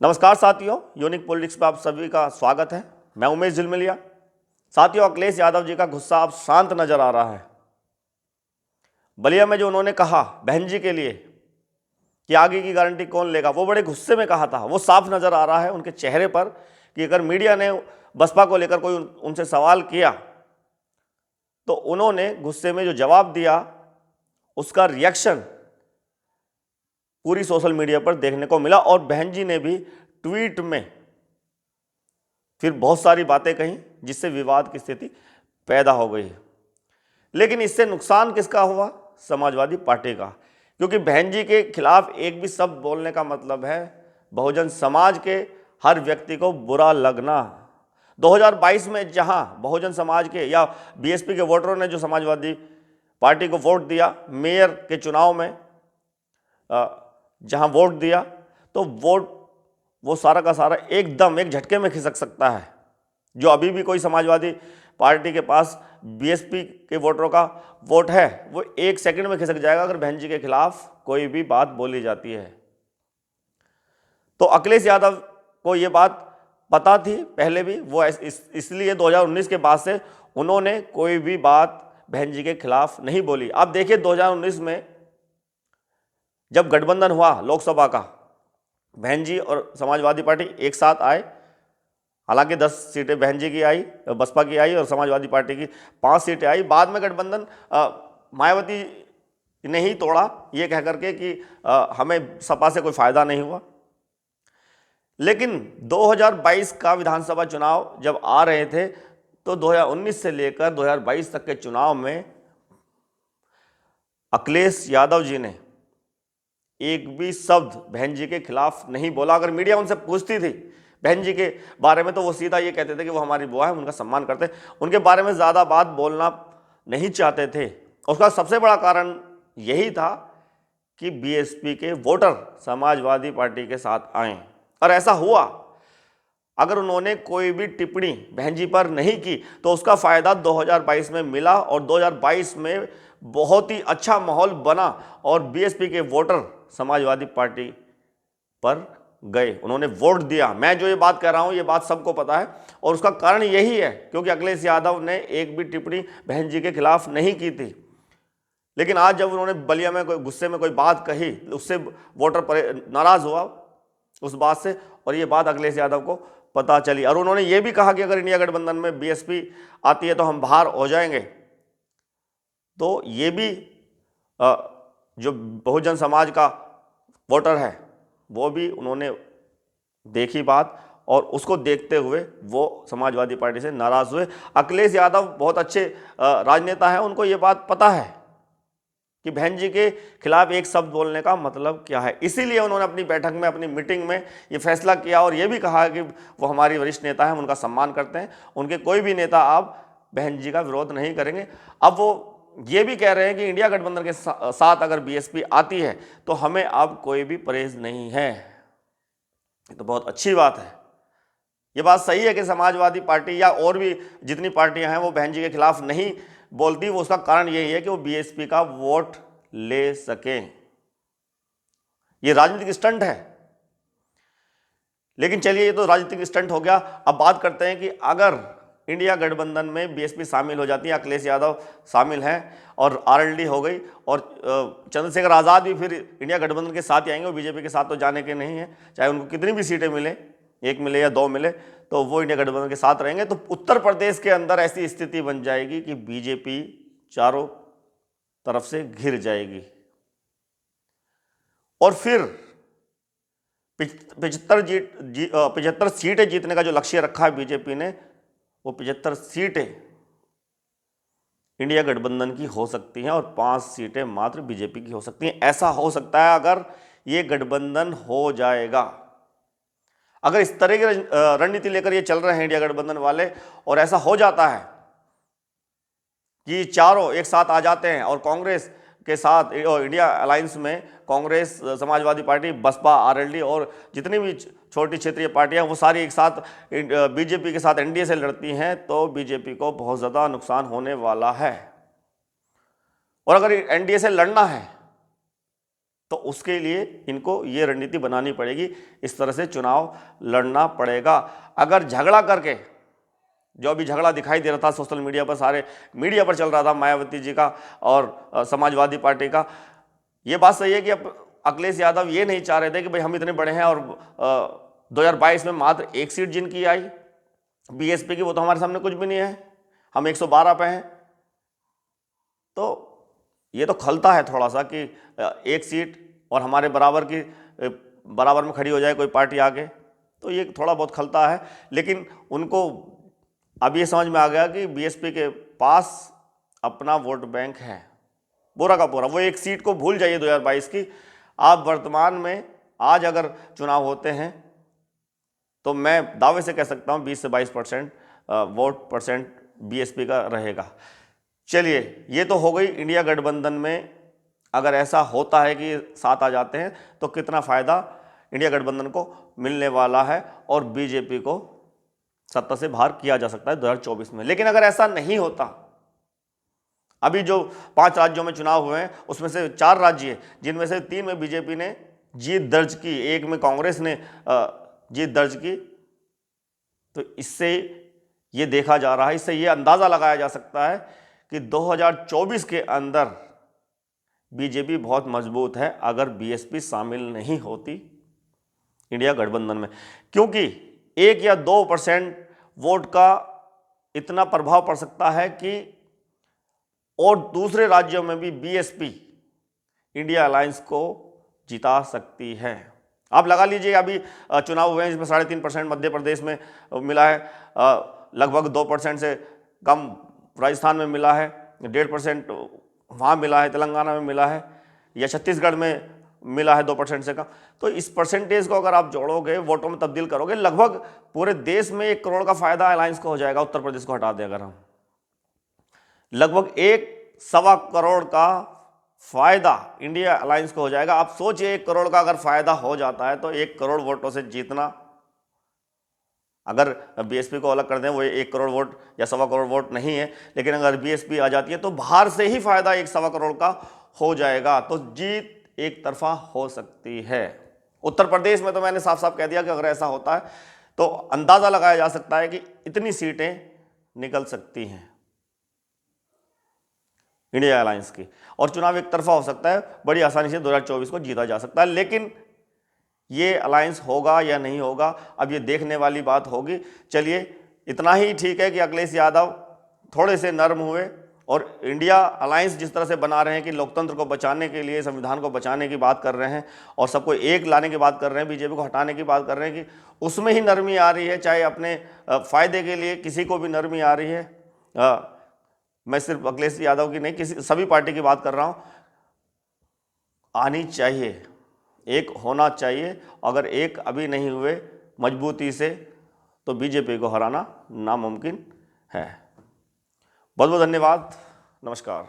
नमस्कार साथियों, unique politics पर आप सभी का स्वागत है। मैं उमेश झिलमिलिया। साथियों, अखिलेश यादव जी का गुस्सा अब शांत नजर आ रहा है। बलिया में जो उन्होंने कहा बहन जी के लिए कि आगे की गारंटी कौन लेगा, वो बड़े गुस्से में कहा था। वो साफ नजर आ रहा है उनके चेहरे पर कि अगर मीडिया ने बसपा को लेकर कोई उनसे सवाल किया तो उन्होंने गुस्से में जो जवाब दिया उसका रिएक्शन पूरी सोशल मीडिया पर देखने को मिला। और बहन जी ने भी ट्वीट में फिर बहुत सारी बातें कही जिससे विवाद की स्थिति पैदा हो गई। लेकिन इससे नुकसान किसका हुआ? समाजवादी पार्टी का, क्योंकि बहन जी के खिलाफ एक भी शब्द बोलने का मतलब है बहुजन समाज के हर व्यक्ति को बुरा लगना। 2022 में जहां बहुजन समाज के या बीएसपी के वोटरों ने जो समाजवादी पार्टी को वोट दिया मेयर के चुनाव में, जहां वोट दिया, तो वो सारा का सारा एकदम एक झटके में खिसक सकता है। जो अभी भी कोई समाजवादी पार्टी के पास बीएसपी के वोटरों का वोट है वो एक सेकंड में खिसक जाएगा अगर बहन जी के खिलाफ कोई भी बात बोली जाती है। तो अखिलेश यादव को ये बात पता थी पहले भी, वो इसलिए 2019 के बाद से उन्होंने कोई भी बात बहन जी के खिलाफ नहीं बोली। अब देखिए 2019 में जब गठबंधन हुआ लोकसभा का, बहन जी और समाजवादी पार्टी एक साथ आए। हालांकि 10 सीटें बहन जी की आई, बसपा की आई, और समाजवादी पार्टी की 5 सीटें आई। बाद में गठबंधन मायावती ने ही तोड़ा ये कह करके कि हमें सपा से कोई फायदा नहीं हुआ। लेकिन 2022 का विधानसभा चुनाव जब आ रहे थे तो 2019 से लेकर 2022 तक के चुनाव में अखिलेश यादव जी ने एक भी शब्द बहन जी के खिलाफ नहीं बोला। अगर मीडिया उनसे पूछती थी बहन जी के बारे में तो वो सीधा ये कहते थे कि वो हमारी बुआ है, हम उनका सम्मान करते हैं, उनके बारे में ज़्यादा बात बोलना नहीं चाहते थे। उसका सबसे बड़ा कारण यही था कि बीएसपी के वोटर समाजवादी पार्टी के साथ आए। और ऐसा हुआ, अगर उन्होंने कोई भी टिप्पणी बहन जी पर नहीं की तो उसका फायदा 2022 में मिला, और 2022 में बहुत ही अच्छा माहौल बना और बीएसपी के वोटर समाजवादी पार्टी पर गए, उन्होंने वोट दिया। मैं जो ये बात कह रहा हूं ये बात सबको पता है, और उसका कारण यही है क्योंकि अखिलेश यादव ने एक भी टिप्पणी बहन जी के खिलाफ नहीं की थी। लेकिन आज जब उन्होंने बलिया में कोई गुस्से में कोई बात कही, उससे वोटर नाराज हुआ उस बात से, और ये बात अखिलेश यादव को पता चली। और उन्होंने ये भी कहा कि अगर इंडिया गठबंधन में बीएसपी आती है तो हम बाहर हो जाएंगे। तो ये भी जो बहुजन समाज का वोटर है वो भी उन्होंने देखी बात, और उसको देखते हुए वो समाजवादी पार्टी से नाराज हुए। अखिलेश यादव बहुत अच्छे राजनेता हैं, उनको ये बात पता है कि बहन जी के खिलाफ एक शब्द बोलने का मतलब क्या है। इसीलिए उन्होंने अपनी बैठक में, अपनी मीटिंग में ये फैसला किया और ये भी कहा कि वो हमारी वरिष्ठ नेता है, हम उनका सम्मान करते हैं, उनके कोई भी नेता अब बहन जी का विरोध नहीं करेंगे। अब वो ये भी कह रहे हैं कि इंडिया गठबंधन के साथ अगर बीएसपी आती है तो हमें अब कोई भी परहेज नहीं है। ये तो बहुत अच्छी बात है। ये बात सही है कि समाजवादी पार्टी या और भी जितनी पार्टियां हैं वो बहन जी के खिलाफ नहीं बोलती। वो उसका कारण यही है कि वो बीएसपी का वोट ले सकें। ये राजनीतिक स्टंट है। लेकिन चलिए, ये तो राजनीतिक स्टंट हो गया। अब बात करते हैं कि अगर इंडिया गठबंधन में बीएसपी शामिल हो जाती है, अखिलेश यादव शामिल हैं और आरएलडी हो गई, और चंद्रशेखर आज़ाद भी फिर इंडिया गठबंधन के साथ ही आएंगे, वो बीजेपी के साथ तो जाने के नहीं है, चाहे उनको कितनी भी सीटें मिले, 1 मिले या 2 मिले, तो वो इंडिया गठबंधन के साथ रहेंगे। तो उत्तर प्रदेश के अंदर ऐसी स्थिति बन जाएगी कि बीजेपी चारों तरफ से घिर जाएगी, और फिर 75 सीटें जीतने का जो लक्ष्य रखा है बीजेपी ने, वो 75 सीटें इंडिया गठबंधन की हो सकती हैं और 5 सीटें मात्र बीजेपी की हो सकती हैं। ऐसा हो सकता है अगर ये गठबंधन हो जाएगा। अगर इस तरह की रणनीति लेकर ये चल रहे हैं इंडिया गठबंधन वाले, और ऐसा हो जाता है कि चारों एक साथ आ जाते हैं और कांग्रेस के साथ इंडिया अलायंस में कांग्रेस, समाजवादी पार्टी, बसपा, आरएलडी और जितनी भी छोटी क्षेत्रीय पार्टियां वो सारी एक साथ बीजेपी के साथ एनडीए से लड़ती हैं, तो बीजेपी को बहुत ज़्यादा नुकसान होने वाला है। और अगर एनडीए से लड़ना है तो उसके लिए इनको ये रणनीति बनानी पड़ेगी, इस तरह से चुनाव लड़ना पड़ेगा। अगर झगड़ा करके, जो अभी झगड़ा दिखाई दे रहा था सोशल मीडिया पर, सारे मीडिया पर चल रहा था, मायावती जी का और समाजवादी पार्टी का, ये बात सही है कि अब अखिलेश यादव ये नहीं चाह रहे थे कि भाई हम इतने बड़े हैं और 2022 में मात्र एक सीट जिनकी आई बीएसपी की, वो तो हमारे सामने कुछ भी नहीं है, हम 112 पे हैं। तो ये तो खलता है थोड़ा सा कि एक सीट और हमारे बराबर में खड़ी हो जाए कोई पार्टी आगे, तो ये थोड़ा बहुत खलता है। लेकिन उनको अब ये समझ में आ गया कि बीएसपी के पास अपना वोट बैंक है पूरा का पूरा। वो एक सीट को भूल जाइए 2022 की, आप वर्तमान में आज अगर चुनाव होते हैं तो मैं दावे से कह सकता हूं 20 से 22% वोट परसेंट बीएसपी का रहेगा। चलिए, ये तो हो गई इंडिया गठबंधन में अगर ऐसा होता है कि साथ आ जाते हैं तो कितना फ़ायदा इंडिया गठबंधन को मिलने वाला है और बीजेपी को सत्ता से बाहर किया जा सकता है 2024 में। लेकिन अगर ऐसा नहीं होता, अभी जो 5 राज्यों में चुनाव हुए हैं उसमें से 4 राज्य हैं जिनमें से 3 में बीजेपी ने जीत दर्ज की, एक में कांग्रेस ने जीत दर्ज की, तो इससे ये देखा जा रहा है, इससे ये अंदाज़ा लगाया जा सकता है कि 2024 के अंदर बीजेपी बहुत मजबूत है अगर बीएसपी शामिल नहीं होती इंडिया गठबंधन में, क्योंकि 1 या 2% वोट का इतना प्रभाव पड़ सकता है कि और दूसरे राज्यों में भी बीएसपी इंडिया अलायंस को जिता सकती है। आप लगा लीजिए, अभी चुनाव हुए हैं जिसमें 3.5% मध्य प्रदेश में मिला है, लगभग 2% से कम राजस्थान में मिला है, 1.5% वहाँ मिला है, तेलंगाना में मिला है, या छत्तीसगढ़ में मिला है 2% से कम। तो इस परसेंटेज को अगर आप जोड़ोगे, वोटों में तब्दील करोगे, लगभग पूरे देश में 1 करोड़ का फायदा अलायंस को हो जाएगा। उत्तर प्रदेश को हटा दें अगर हम, लगभग 1.25 करोड़ का फायदा इंडिया अलायंस को हो जाएगा। आप सोचिए, 1 करोड़ का अगर फायदा हो जाता है तो 1 करोड़ वोटों से जीतना, अगर बीएसपी को अलग कर दें वो 1 करोड़ वोट या 1.25 करोड़ वोट नहीं है, लेकिन अगर बीएसपी आ जाती है तो बाहर से ही फायदा 1.25 करोड़ का हो जाएगा, तो जीत एक तरफा हो सकती है। उत्तर प्रदेश में तो मैंने साफ साफ कह दिया कि अगर ऐसा होता है तो अंदाजा लगाया जा सकता है कि इतनी सीटें निकल सकती हैं इंडिया अलायंस की, और चुनाव एक तरफा हो सकता है, बड़ी आसानी से 2024 को जीता जा सकता है। लेकिन ये अलायंस होगा या नहीं होगा, अब ये देखने वाली बात होगी। चलिए, इतना ही ठीक है कि अखिलेश यादव थोड़े से नर्म हुए और इंडिया अलायंस जिस तरह से बना रहे हैं कि लोकतंत्र को बचाने के लिए, संविधान को बचाने की बात कर रहे हैं और सबको एक लाने की बात कर रहे हैं, बीजेपी को हटाने की बात कर रहे हैं, कि उसमें ही नरमी आ रही है, चाहे अपने फायदे के लिए किसी को भी नरमी आ रही है। मैं सिर्फ अखिलेश यादव की नहीं, किसी सभी पार्टी की बात कर रहा हूं, आनी चाहिए, एक होना चाहिए। अगर एक अभी नहीं हुए मजबूती से तो बीजेपी को हराना नामुमकिन है। बहुत बहुत धन्यवाद, नमस्कार।